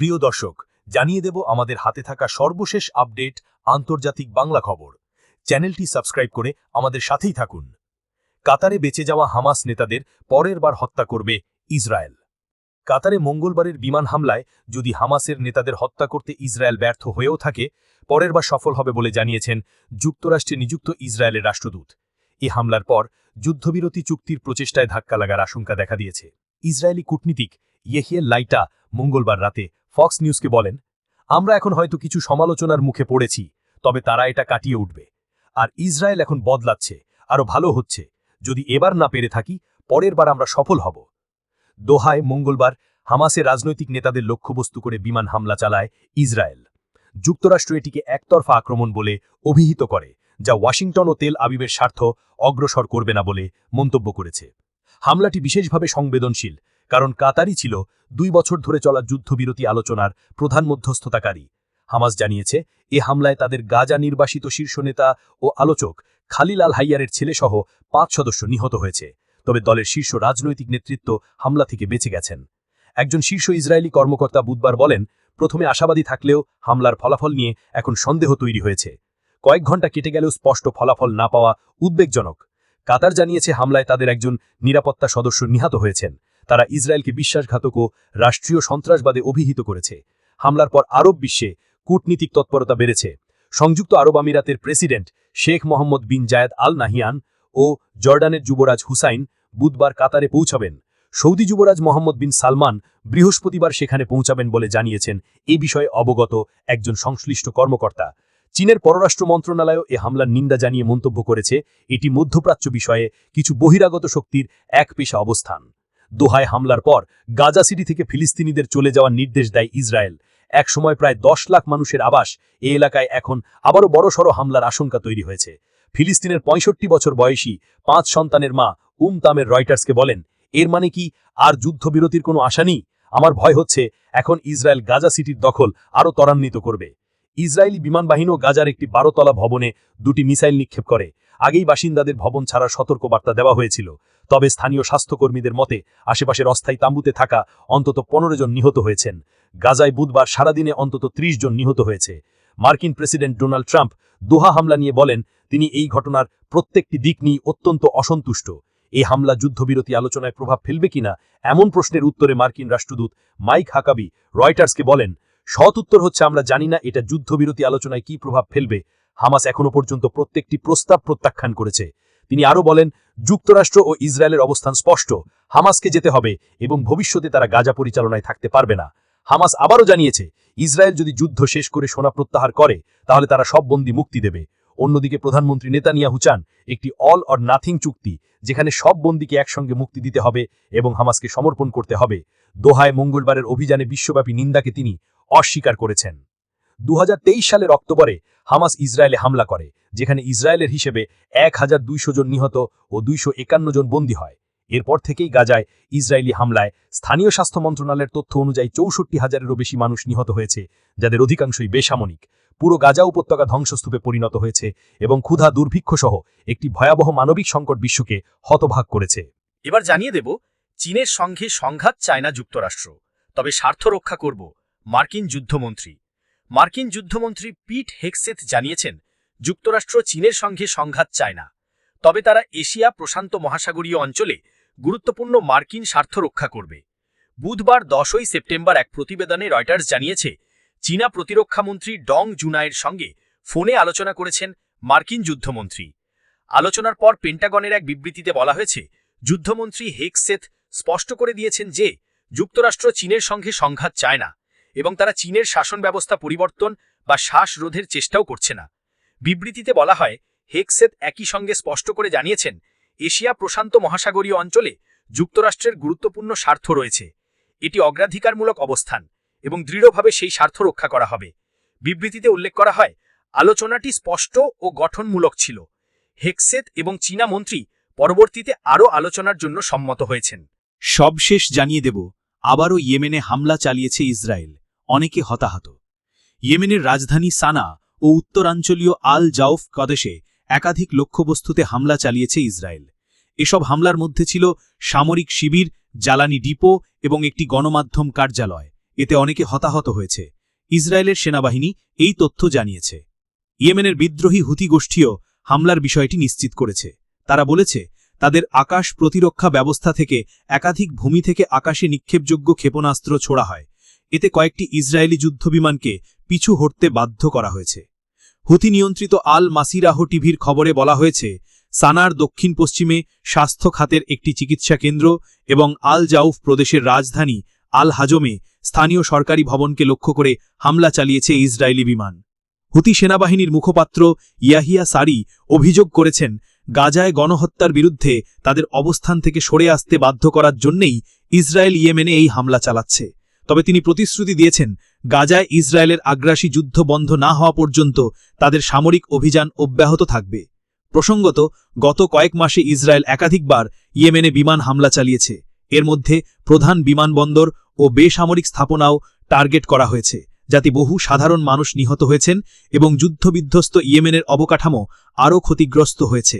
প্রিয় দর্শক, জানিয়ে দেব আমাদের হাতে থাকা সর্বশেষ আপডেট আন্তর্জাতিক বাংলা খবর। চ্যানেলটি সাবস্ক্রাইব করে আমাদের সাথেই থাকুন। কাতারে বেঁচে যাওয়া হামাস নেতাদের পরের বার হত্যা করবে ইসরায়েল। কাতারে মঙ্গলবারের বিমান হামলায় যদি হামাসের নেতাদের হত্যা করতে ইসরায়েল ব্যর্থ হয়েও থাকে, পরের বার সফল হবে বলে জানিয়েছেন যুক্তরাষ্ট্রে নিযুক্ত ইসরায়েলের রাষ্ট্রদূত। এ হামলার পর যুদ্ধবিরতি চুক্তির প্রচেষ্টায় ধাক্কা লাগার আশঙ্কা দেখা দিয়েছে। ইসরায়েলি কূটনীতিক ইয়েহিয়েল লাইটা মঙ্গলবার রাতে ফক্স নিউজকে বলেন, আমরা এখন হয়তো কিছু সমালোচনার মুখে পড়েছি, তবে তারা এটা কাটিয়ে উঠবে। আর ইসরায়েল এখন বদলাচ্ছে, আরও ভালো হচ্ছে। যদি এবার না পেরে থাকি, পরের বার আমরা সফল হব। দোহায় মঙ্গলবার হামাসের রাজনৈতিক নেতাদের লক্ষ্যবস্তু করে বিমান হামলা চালায় ইসরায়েল। যুক্তরাষ্ট্র এটিকে একতরফা আক্রমণ বলে অভিহিত করে, যা ওয়াশিংটন ও তেল আবিবের স্বার্থ অগ্রসর করবে না বলে মন্তব্য করেছে। হামলাটি বিশেষভাবে সংবেদনশীল, কারণ কাতারই ছিল 2 বছর ধরে চলা যুদ্ধবিরতি আলোচনার প্রধান মধ্যস্থতাকারী। হামাস জানিয়েছে, এ হামলায় তাদের গাজা নির্বাসিত শীর্ষ নেতা ও আলোচক খালিল আল হাইয়ারের ছেলেসহ 5 সদস্য নিহত হয়েছে। তবে দলের শীর্ষ রাজনৈতিক নেতৃত্ব হামলা থেকে বেঁচে গেছেন। একজন শীর্ষ ইসরায়েলি কর্মকর্তা বুধবার বলেন, প্রথমে আশাবাদী থাকলেও হামলার ফলাফল নিয়ে এখন সন্দেহ তৈরি হয়েছে। কয়েক ঘণ্টা কেটে গেলেও স্পষ্ট ফলাফল না পাওয়া উদ্বেগজনক। কাতার জানিয়েছে, হামলায় তাদের একজন নিরাপত্তা সদস্য নিহত হয়েছেন। তারা ইসরায়েলকে বিশ্বাসঘাতক ও রাষ্ট্রীয় সন্ত্রাসবাদে অভিহিত করেছে। হামলার পর আরব বিশ্বে কূটনীতিক তৎপরতা বেড়েছে। সংযুক্ত আরব আমিরাতের প্রেসিডেন্ট শেখ মোহাম্মদ বিন জায়েদ আল নাহিয়ান ও জর্ডানের যুবরাজ হুসাইন বুধবার কাতারে পৌঁছাবেন। সৌদি যুবরাজ মোহাম্মদ বিন সালমান বৃহস্পতিবার সেখানে পৌঁছাবেন বলে জানিয়েছেন এ বিষয়ে অবগত একজন সংশ্লিষ্ট কর্মকর্তা। চীনের পররাষ্ট্র মন্ত্রণালয়ও এ হামলার নিন্দা জানিয়ে মন্তব্য করেছে, এটি মধ্যপ্রাচ্য বিষয়ে কিছু বহিরাগত শক্তির একপেশা অবস্থান। দোহায় হামলার পর গাজা সিটি থেকে ফিলিস্তিনিদের চলে যাওয়ার নির্দেশ দেয় ইসরায়েল। একসময় প্রায় 10 লাখ মানুষের আবাস এ এলাকায় এখন আবারও বড়সড় হামলার আশঙ্কা তৈরি হয়েছে। ফিলিস্তিনের 65 বছর বয়সী 5 সন্তানের মা তামের রয়টার্সকে বলেন, এর মানে কি আর যুদ্ধবিরতির কোনো আশা নেই? আমার ভয় হচ্ছে এখন ইসরায়েল গাজা সিটির দখল আরও ত্বরান্বিত করবে। ইসরায়েলি বিমানবাহিনীও গাজার একটি 12তলা ভবনে 2টি মিসাইল নিক্ষেপ করে। আগেই বাসিন্দাদের ভবন ছাড়ার সতর্কবার্তা দেওয়া হয়েছিল। তবে স্থানীয় স্বাস্থ্যকর্মীদের মতে, আশেপাশের অস্থায়ী তাঁবুতে থাকা অন্তত 15 জন নিহত হয়েছেন। গাজায় বুধবার সারাদিনে অন্তত 30 জন নিহত হয়েছে। মার্কিন প্রেসিডেন্ট ডোনাল্ড ট্রাম্প দোহা হামলা নিয়ে বলেন, তিনি এই ঘটনার প্রত্যেকটি দিক নিয়ে অত্যন্ত অসন্তুষ্ট। এই হামলা যুদ্ধবিরতি আলোচনায় প্রভাব ফেলবে কিনা এমন প্রশ্নের উত্তরে মার্কিন রাষ্ট্রদূত মাইক হাকাবি রয়টার্সকে বলেন, সৎ উত্তর হচ্ছে, আমরা জানি না এটা যুদ্ধবিরতি আলোচনায় কি প্রভাব ফেলবে। হামাস এখনো পর্যন্ত প্রত্যেকটি প্রস্তাব প্রত্যাখ্যান করেছে। তিনি আরও বলেন, যুক্তরাষ্ট্র ও ইসরায়েলের অবস্থান স্পষ্ট, হামাসকে যেতে হবে এবং ভবিষ্যতে তারা গাজা পরিচালনায় থাকতে পারবে না। হামাস আবারও জানিয়েছে, ইসরায়েল যদি যুদ্ধ শেষ করে সোনা প্রত্যাহার করে, তাহলে তারা সব বন্দী মুক্তি দেবে। অন্যদিকে প্রধানমন্ত্রী নেতানিয়াহু চান একটি অল অর নাথিং চুক্তি, যেখানে সব বন্দীকে একসঙ্গে মুক্তি দিতে হবে এবং হামাসকে সমর্পণ করতে হবে। দোহায় মঙ্গলবারের অভিযানে বিশ্বব্যাপী নিন্দাকে তিনি অস্বীকার করেছেন। 2023 সালের অক্টোবরে হামাস ইসরায়েলে হামলা করে, যেখানে ইসরায়েলের হিসেবে 1200 জন নিহত ও 251 জন বন্দী হয়। এরপর থেকেই গাজায় ইসরায়েলি হামলায় স্থানীয় স্বাস্থ্য মন্ত্রণালয়ের তথ্য অনুযায়ী 64,000-এরও বেশি মানুষ নিহত হয়েছে, যাদের অধিকাংশই বেসামরিক। পুরো গাজা উপত্যকা ধ্বংসস্তূপে পরিণত হয়েছে এবং ক্ষুধা, দুর্ভিক্ষ সহ একটি ভয়াবহ মানবিক সংকট বিশ্বকে হতবাক করেছে। এবার জানিয়ে দেব, চীনের সঙ্গে সংঘাত চায় না যুক্তরাষ্ট্র, তবে স্বার্থ রক্ষা করব মার্কিন যুদ্ধমন্ত্রী। মার্কিন যুদ্ধমন্ত্রী পিট হেগসেথ জানিয়েছেন, যুক্তরাষ্ট্র চীনের সঙ্গে সংঘাত চায় না, তবে তারা এশিয়া প্রশান্ত মহাসাগরীয় অঞ্চলে গুরুত্বপূর্ণ মার্কিন স্বার্থ রক্ষা করবে। বুধবার 10 সেপ্টেম্বর এক প্রতিবেদনে রয়টার্স জানিয়েছে, চীনা প্রতিরক্ষামন্ত্রী ডং জুনায়ের সঙ্গে ফোনে আলোচনা করেছেন মার্কিন যুদ্ধমন্ত্রী। আলোচনার পর পেন্টাগনের এক বিবৃতিতে বলা হয়েছে, যুদ্ধমন্ত্রী হেগসেথ স্পষ্ট করে দিয়েছেন যে যুক্তরাষ্ট্র চীনের সঙ্গে সংঘাত চায় না এবং তারা চীনের শাসন ব্যবস্থা পরিবর্তন বা শ্বাসরোধের চেষ্টাও করছে না। বিবৃতিতে বলা হয়, হেগসেথ একই সঙ্গে স্পষ্ট করে জানিয়েছেন, এশিয়া প্রশান্ত মহাসাগরীয় অঞ্চলে যুক্তরাষ্ট্রের গুরুত্বপূর্ণ স্বার্থ রয়েছে। এটি অগ্রাধিকারমূলক অবস্থান এবং দৃঢ়ভাবে সেই স্বার্থ রক্ষা করা হবে। বিবৃতিতে উল্লেখ করা হয়, আলোচনাটি স্পষ্ট ও গঠনমূলক ছিল। হেগসেথ এবং চীনা মন্ত্রী পরবর্তীতে আরও আলোচনার জন্য সম্মত হয়েছেন। সবশেষ জানিয়ে দেব, আবারও ইয়েমেনে হামলা চালিয়েছে ইসরায়েল, অনেকে হতাহত। ইয়েমেনের রাজধানী সানা ও উত্তরাঞ্চলীয় আল জাউফ প্রদেশে একাধিক লক্ষ্যবস্তুতে হামলা চালিয়েছে ইসরায়েল। এসব হামলার মধ্যে ছিল সামরিক শিবির, জ্বালানি ডিপো এবং একটি গণমাধ্যম কার্যালয়। এতে অনেকে হতাহত হয়েছে। ইসরায়েলের সেনাবাহিনী এই তথ্য জানিয়েছে। ইয়েমেনের বিদ্রোহী হুতি গোষ্ঠীও হামলার বিষয়টি নিশ্চিত করেছে। তারা বলেছে, তাদের আকাশ প্রতিরক্ষা ব্যবস্থা থেকে একাধিক ভূমি থেকে আকাশে নিক্ষেপযোগ্য ক্ষেপণাস্ত্র ছোড়া হয়। এতে কয়েকটি ইসরায়েলি যুদ্ধবিমানকে পিছু হটতে বাধ্য করা হয়েছে। হুতি নিয়ন্ত্রিত আল মাসিরাহ টিভির খবরে বলা হয়েছে, সানার দক্ষিণ পশ্চিমে স্বাস্থ্য খাতের একটি চিকিৎসা কেন্দ্র এবং আল জাউফ প্রদেশের রাজধানী আল হাজমে স্থানীয় সরকারি ভবনকে লক্ষ্য করে হামলা চালিয়েছে ইসরায়েলি বিমান। হুতি সেনাবাহিনীর মুখপাত্র ইয়াহিয়া সারি অভিযোগ করেছেন, গাজায় গণহত্যার বিরুদ্ধে তাদের অবস্থান থেকে সরে আসতে বাধ্য করার জন্যই ইসরায়েল ইয়েমেনে এই হামলা চালাচ্ছে। তবে তিনি প্রতিশ্রুতি দিয়েছেন, গাজায় ইসরায়েলের আগ্রাসী যুদ্ধ বন্ধ না হওয়া পর্যন্ত তাদের সামরিক অভিযান অব্যাহত থাকবে। প্রসঙ্গত, গত কয়েক মাসে ইসরায়েল একাধিকবার ইয়েমেনে বিমান হামলা চালিয়েছে। এর মধ্যে প্রধান বিমানবন্দর ও বেসামরিক স্থাপনাও টার্গেট করা হয়েছে, যাতে বহু সাধারণ মানুষ নিহত হয়েছেন এবং যুদ্ধবিধ্বস্ত ইয়েমেনের অবকাঠামো আরও ক্ষতিগ্রস্ত হয়েছে।